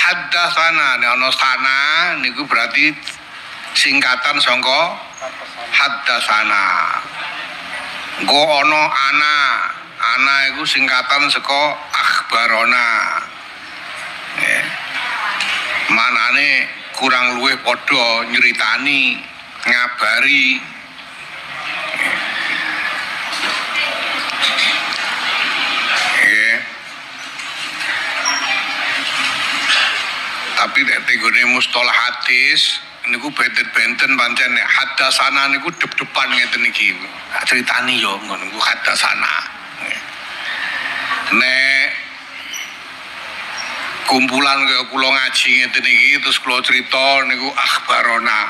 haddatsana nek ana sana niku berarti singkatan saka haddatsana. Engko ana ana iku singkatan saka akhbarona. Manane kurang luwih padha nyritani, ngabari. Tapi nek tenggone mustalah hadis niku benten-benten pancen nek hadasana niku dep-depan ngeten iki. Critani yo ngono niku hadasana. Nek kumpulan kaya kula ngaji ngeten iki terus kula crita niku akhbarona.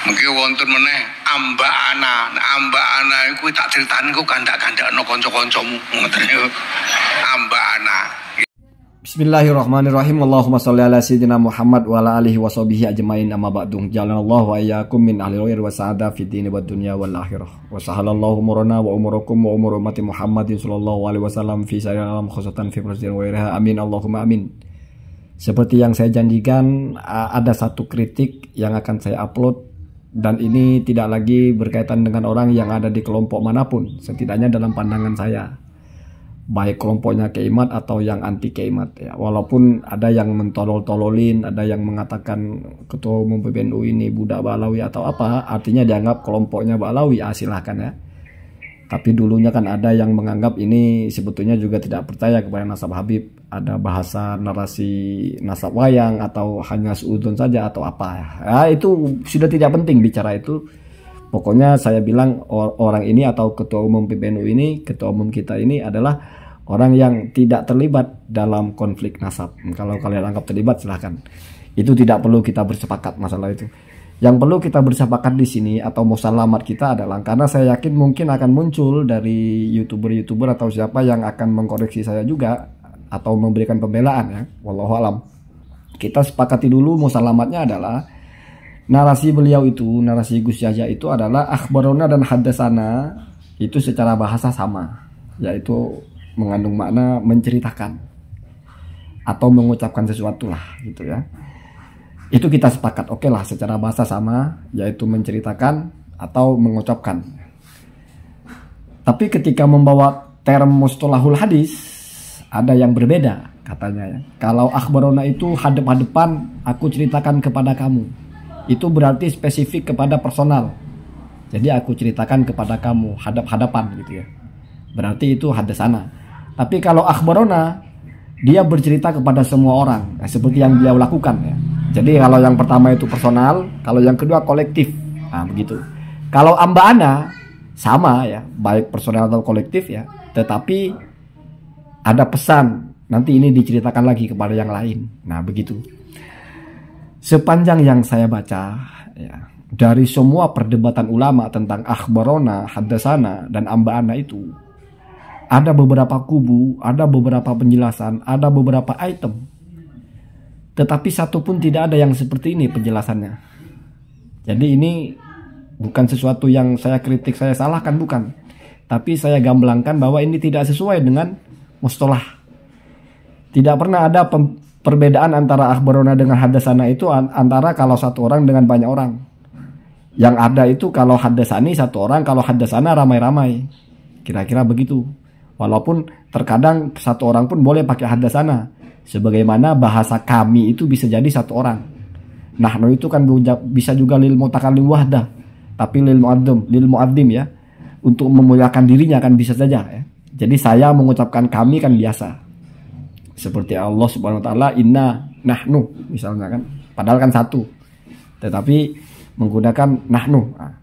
Mungkin wonten meneh amba'ana. Amba'ana iku tak critani kok kandak-kandakno kanca-kancamu ngoten niku. Amba'ana. Bismillahirrahmanirrahim. Allahumma sholli ala sayyidina Muhammad wa ala alihi wa sahbihi ajmain, amma ba'du. Jazakallahu wa iyyakum min ahli khair wa sa'adah fid dini wad dunya wal akhirah. Wa sahalallahu umurana wa umurakum wa umur ummati Muhammadin sallallahu alaihi wasallam fi sayyidil alam khususatan fi presiden wa iraha. Amin Allahumma amin. Seperti yang saya janjikan, ada satu kritik yang akan saya upload, dan ini tidak lagi berkaitan dengan orang yang ada di kelompok manapun, setidaknya dalam pandangan saya, baik kelompoknya Keimat atau yang anti Keimat ya. Walaupun ada yang mentolol-tololin, ada yang mengatakan ketua umum PBNU ini budak Ba'alawi atau apa, artinya dianggap kelompoknya Ba'alawi, silahkan ya. Tapi dulunya kan ada yang menganggap ini sebetulnya juga tidak percaya kepada nasab Habib, ada bahasa narasi nasab wayang atau hanya seudon saja atau apa ya. Itu sudah tidak penting bicara itu. Pokoknya saya bilang orang ini atau ketua umum PBNU ini, ketua umum kita ini adalah orang yang tidak terlibat dalam konflik nasab. Kalau kalian anggap terlibat silahkan. Itu tidak perlu kita bersepakat masalah itu. Yang perlu kita bersepakat di sini atau musalamat kita adalah, karena saya yakin mungkin akan muncul dari youtuber atau siapa yang akan mengkoreksi saya juga atau memberikan pembelaan ya. Wallahu alam. Kita sepakati dulu musalamatnya adalah narasi beliau itu, narasi Gus Yahya itu adalah akhbarona dan hadasana itu secara bahasa sama, yaitu mengandung makna menceritakan atau mengucapkan sesuatu lah gitu ya. Itu kita sepakat, oke lah, secara bahasa sama, yaitu menceritakan atau mengucapkan. Tapi ketika membawa term mustalahul hadis, ada yang berbeda katanya ya. Kalau akhbarona itu hadap-hadapan, aku ceritakan kepada kamu, itu berarti spesifik kepada personal. Jadi aku ceritakan kepada kamu, hadap-hadapan gitu ya, berarti itu hadasana. Tapi kalau akhbarona, dia bercerita kepada semua orang, seperti yang beliau lakukan ya. Jadi kalau yang pertama itu personal, kalau yang kedua kolektif. Nah begitu. Kalau amba'ana sama ya, baik personal atau kolektif ya, tetapi ada pesan, nanti ini diceritakan lagi kepada yang lain. Nah begitu. Sepanjang yang saya baca ya, dari semua perdebatan ulama tentang akhbarona, hadasana, dan amba'ana itu, ada beberapa kubu, ada beberapa penjelasan, ada beberapa item, tetapi satu pun tidak ada yang seperti ini penjelasannya. Jadi ini bukan sesuatu yang saya kritik, saya salahkan, bukan. Tapi saya gamblangkan bahwa ini tidak sesuai dengan mustalah. Tidak pernah ada perbedaan antara akhbarona dengan hadasana itu antara kalau satu orang dengan banyak orang. Yang ada itu kalau hadasani satu orang, kalau hadasana ramai-ramai. Kira-kira begitu. Walaupun terkadang satu orang pun boleh pakai hadasana. Sebagaimana bahasa kami itu bisa jadi satu orang. Nahnu itu kan bisa juga lil mutakallim wahdah, tapi lil muaddim ya, untuk memuliakan dirinya kan bisa saja ya. Jadi saya mengucapkan kami kan biasa. Seperti Allah Subhanahu wa taala, inna nahnu misalnya kan, padahal kan satu. Tetapi menggunakan nahnu. Nah,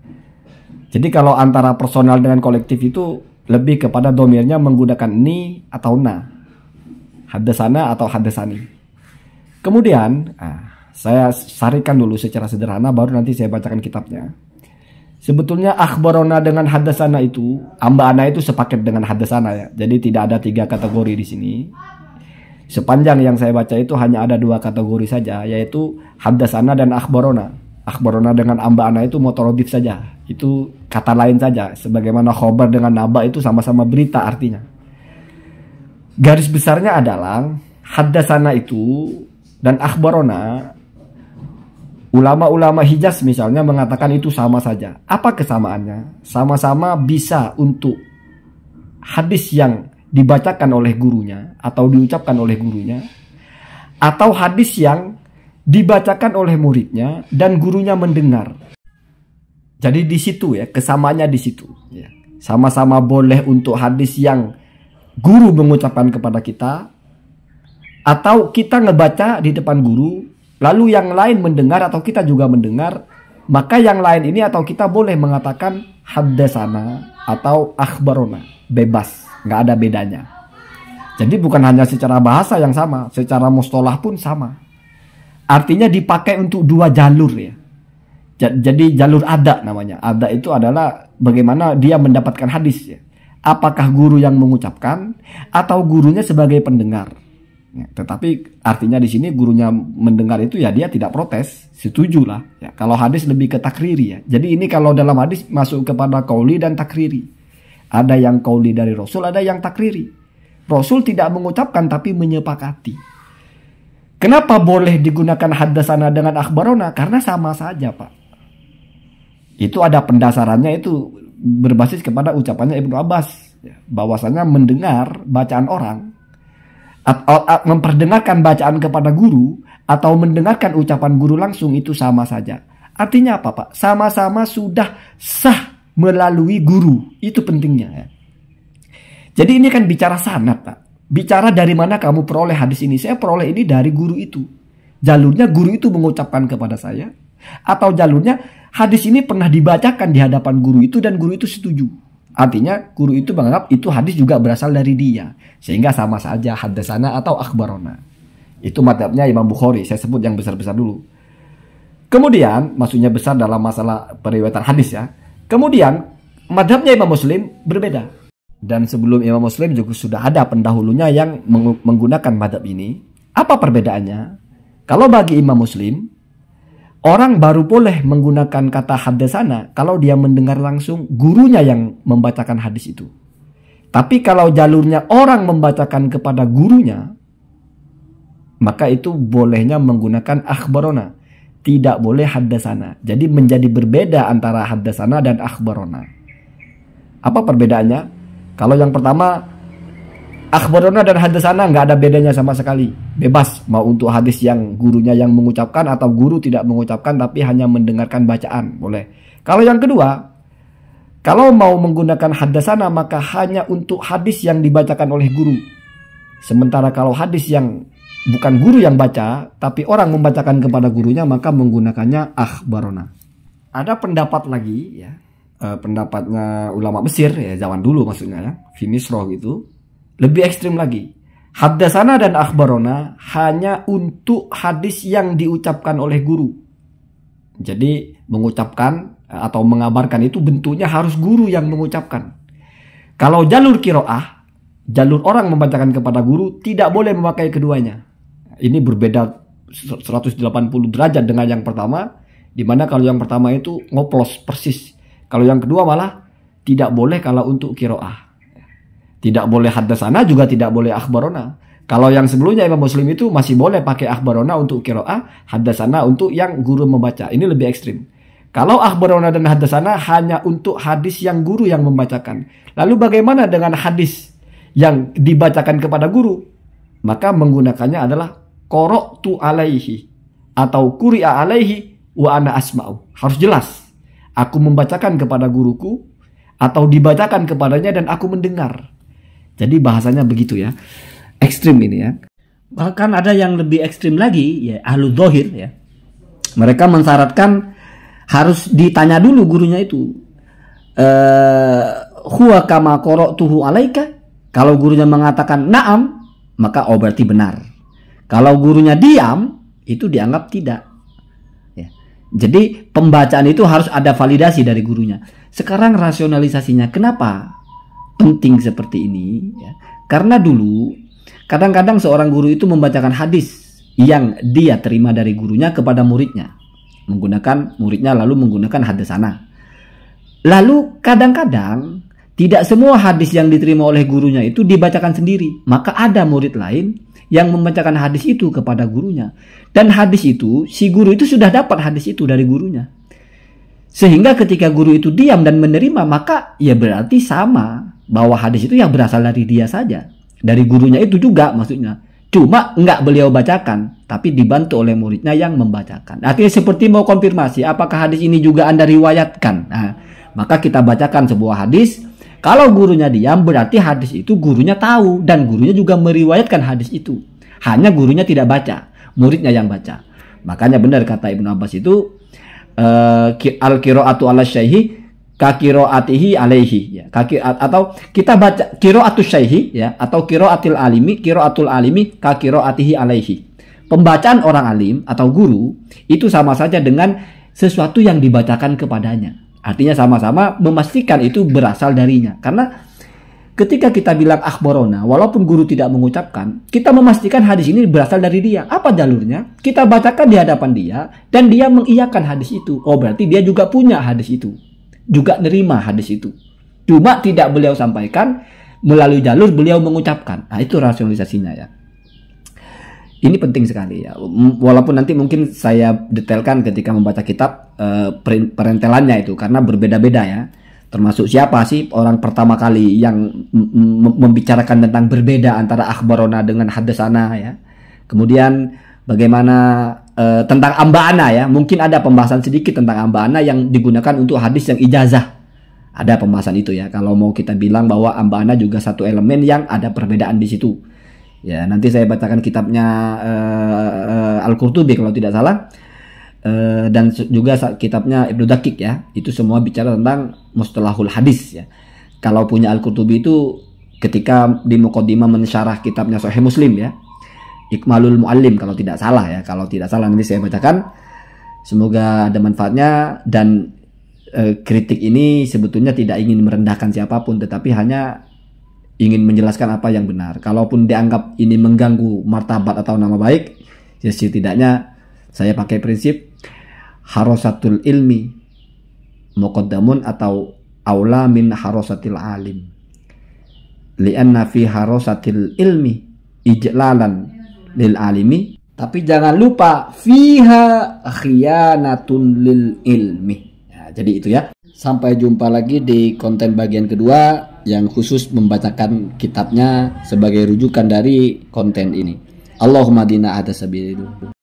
jadi kalau antara personal dengan kolektif itu lebih kepada domirnya menggunakan ni atau na. Hadasana atau hadasani. Kemudian saya sarikan dulu secara sederhana, baru nanti saya bacakan kitabnya. Sebetulnya akhbarona dengan hadasana itu, amba'ana itu sepaket dengan hadasana ya. Jadi tidak ada 3 kategori di sini. Sepanjang yang saya baca itu hanya ada 2 kategori saja, yaitu hadasana dan akhbarona. Akhbarona dengan amba'ana itu motorodif saja, itu kata lain saja. Sebagaimana khobar dengan naba itu sama-sama berita artinya. Garis besarnya adalah haddasana itu dan akhbarona, ulama-ulama Hijaz misalnya mengatakan itu sama saja. Apa kesamaannya? Sama-sama bisa untuk hadis yang dibacakan oleh gurunya atau diucapkan oleh gurunya, atau hadis yang dibacakan oleh muridnya dan gurunya mendengar. Jadi di situ ya, kesamaannya di situ. Ya. Sama-sama boleh untuk hadis yang guru mengucapkan kepada kita, atau kita ngebaca di depan guru, lalu yang lain mendengar atau kita juga mendengar, maka yang lain ini atau kita boleh mengatakan haddasana atau akhbarona, bebas, nggak ada bedanya. Jadi bukan hanya secara bahasa yang sama, secara mustolah pun sama. Artinya dipakai untuk dua jalur ya. Jadi jalur ada namanya. Ada itu adalah bagaimana dia mendapatkan hadis ya. Apakah guru yang mengucapkan atau gurunya sebagai pendengar. Ya, tetapi artinya di sini gurunya mendengar itu ya dia tidak protes, setujulah. Ya, kalau hadis lebih ke takriri ya. Jadi ini kalau dalam hadis masuk kepada qauli dan takriri. Ada yang qauli dari Rasul, ada yang takriri. Rasul tidak mengucapkan tapi menyepakati. Kenapa boleh digunakan haddasana dengan akhbarona? Karena sama saja Pak. Itu ada pendasarannya, itu berbasis kepada ucapannya Ibnu Abbas. Ya, bahwasanya mendengar bacaan orang, memperdengarkan bacaan kepada guru atau mendengarkan ucapan guru langsung itu sama saja. Artinya apa Pak? Sama-sama sudah sah melalui guru. Itu pentingnya ya. Jadi ini kan bicara sanad Pak. Bicara dari mana kamu peroleh hadis ini. Saya peroleh ini dari guru itu. Jalurnya guru itu mengucapkan kepada saya, atau jalurnya hadis ini pernah dibacakan di hadapan guru itu dan guru itu setuju. Artinya guru itu menganggap itu hadis juga berasal dari dia. Sehingga sama saja haddasana atau akhbarona. Itu madhabnya Imam Bukhari. Saya sebut yang besar-besar dulu. Kemudian, maksudnya besar dalam masalah periwayatan hadis ya. Kemudian, madhabnya Imam Muslim berbeda. Dan sebelum Imam Muslim juga sudah ada pendahulunya yang menggunakan madhab ini. Apa perbedaannya? Kalau bagi Imam Muslim, orang baru boleh menggunakan kata haddasana kalau dia mendengar langsung gurunya yang membacakan hadis itu. Tapi kalau jalurnya orang membacakan kepada gurunya, maka itu bolehnya menggunakan akhbarona. Tidak boleh haddasana. Jadi menjadi berbeda antara haddasana dan akhbarona. Apa perbedaannya? Kalau yang pertama, akhbarona dan haddasana nggak ada bedanya sama sekali. Bebas, mau untuk hadis yang gurunya yang mengucapkan atau guru tidak mengucapkan tapi hanya mendengarkan bacaan, boleh. Kalau yang kedua, kalau mau menggunakan haddasana maka hanya untuk hadis yang dibacakan oleh guru. Sementara kalau hadis yang bukan guru yang baca, tapi orang membacakan kepada gurunya, maka menggunakannya akhbarona. Ada pendapat lagi ya. Pendapatnya ulama Mesir ya, zaman dulu maksudnya ya, Fimisroh gitu, lebih ekstrim lagi. Haddasana dan akhbarona hanya untuk hadis yang diucapkan oleh guru. Jadi mengucapkan atau mengabarkan itu bentuknya harus guru yang mengucapkan. Kalau jalur kiroah, jalur orang membacakan kepada guru, tidak boleh memakai keduanya. Ini berbeda 180 derajat dengan yang pertama, di mana kalau yang pertama itu ngoplos persis. Kalau yang kedua malah tidak boleh kalau untuk kiroah. Tidak boleh haddasana, juga tidak boleh akhbarona. Kalau yang sebelumnya Imam Muslim itu masih boleh pakai akhbarona untuk kiroah, haddasana untuk yang guru membaca. Ini lebih ekstrim. Kalau akhbarona dan haddasana hanya untuk hadis yang guru yang membacakan. Lalu bagaimana dengan hadis yang dibacakan kepada guru? Maka menggunakannya adalah qara'tu alaihi atau quri'a alaihi wa ana asma'u. Harus jelas. Aku membacakan kepada guruku atau dibacakan kepadanya dan aku mendengar. Jadi bahasanya begitu ya. Ekstrim ini ya. Bahkan ada yang lebih ekstrim lagi ya, ahlu dzahir ya. Mereka mensyaratkan harus ditanya dulu gurunya itu. Huwa kama qara'tuhu alaika. Kalau gurunya mengatakan na'am, maka berarti benar. Kalau gurunya diam, itu dianggap tidak. Jadi pembacaan itu harus ada validasi dari gurunya. Sekarang rasionalisasinya, kenapa penting seperti ini? Ya, karena dulu kadang-kadang seorang guru itu membacakan hadis yang dia terima dari gurunya kepada muridnya, menggunakan muridnya lalu menggunakan haddasana. Lalu kadang-kadang tidak semua hadis yang diterima oleh gurunya itu dibacakan sendiri. Maka ada murid lain yang membacakan hadis itu kepada gurunya. Dan hadis itu, si guru itu sudah dapat hadis itu dari gurunya. Sehingga ketika guru itu diam dan menerima, maka ya berarti sama bahwa hadis itu yang berasal dari dia saja. Dari gurunya itu juga maksudnya. Cuma enggak beliau bacakan, tapi dibantu oleh muridnya yang membacakan. Artinya seperti mau konfirmasi, apakah hadis ini juga Anda riwayatkan? Nah, maka kita bacakan sebuah hadis. Kalau gurunya diam, berarti hadis itu gurunya tahu. Dan gurunya juga meriwayatkan hadis itu. Hanya gurunya tidak baca, muridnya yang baca. Makanya benar kata Ibnu Abbas itu, al-qiraatu ala syaihi ka qiraatihi alaihi, ya. Atau kita baca qiraatus syaihi, ya, atau qiraatil qiraatul alimi ka qiraatihi alaihi. Pembacaan orang alim atau guru itu sama saja dengan sesuatu yang dibacakan kepadanya. Artinya sama-sama memastikan itu berasal darinya. Karena ketika kita bilang akhbarona, walaupun guru tidak mengucapkan, kita memastikan hadis ini berasal dari dia. Apa jalurnya? Kita bacakan di hadapan dia, dan dia mengiyakan hadis itu. Oh, berarti dia juga punya hadis itu. Juga nerima hadis itu. Cuma tidak beliau sampaikan, melalui jalur beliau mengucapkan. Nah, itu rasionalisasinya ya. Ini penting sekali ya. Walaupun nanti mungkin saya detailkan ketika membaca kitab perentelannya itu, karena berbeda-beda ya. Termasuk siapa sih orang pertama kali yang membicarakan tentang berbeda antara akhbarona dengan hadasana ya. Kemudian bagaimana tentang amba'ana ya. Mungkin ada pembahasan sedikit tentang amba'ana yang digunakan untuk hadis yang ijazah. Ada pembahasan itu ya. Kalau mau kita bilang bahwa amba'ana juga satu elemen yang ada perbedaan di situ. Ya, nanti saya bacakan kitabnya Al-Qurtubi kalau tidak salah. Dan juga kitabnya Ibnu Daqiq ya. Itu semua bicara tentang mustalahul hadis ya. Kalau punya Al-Qurtubi itu ketika di muqaddimah mensyarah kitabnya Sahih Muslim ya. Ikmalul Muallim kalau tidak salah ya. Kalau tidak salah nanti saya bacakan. Semoga ada manfaatnya. Dan kritik ini sebetulnya tidak ingin merendahkan siapapun, tetapi hanya ingin menjelaskan apa yang benar. Kalaupun dianggap ini mengganggu martabat atau nama baik, ya setidaknya saya pakai prinsip harasatul ilmi muqaddamun atau aula min harasatil alim. Lianna fi harasatil ilmi ijlalan lil alimi, tapi jangan lupa fiha khiyanatun lil ilmi. Ya, jadi itu ya. Sampai jumpa lagi di konten bagian kedua yang khusus membacakan kitabnya sebagai rujukan dari konten ini. Allahumma dina ada sabilillah.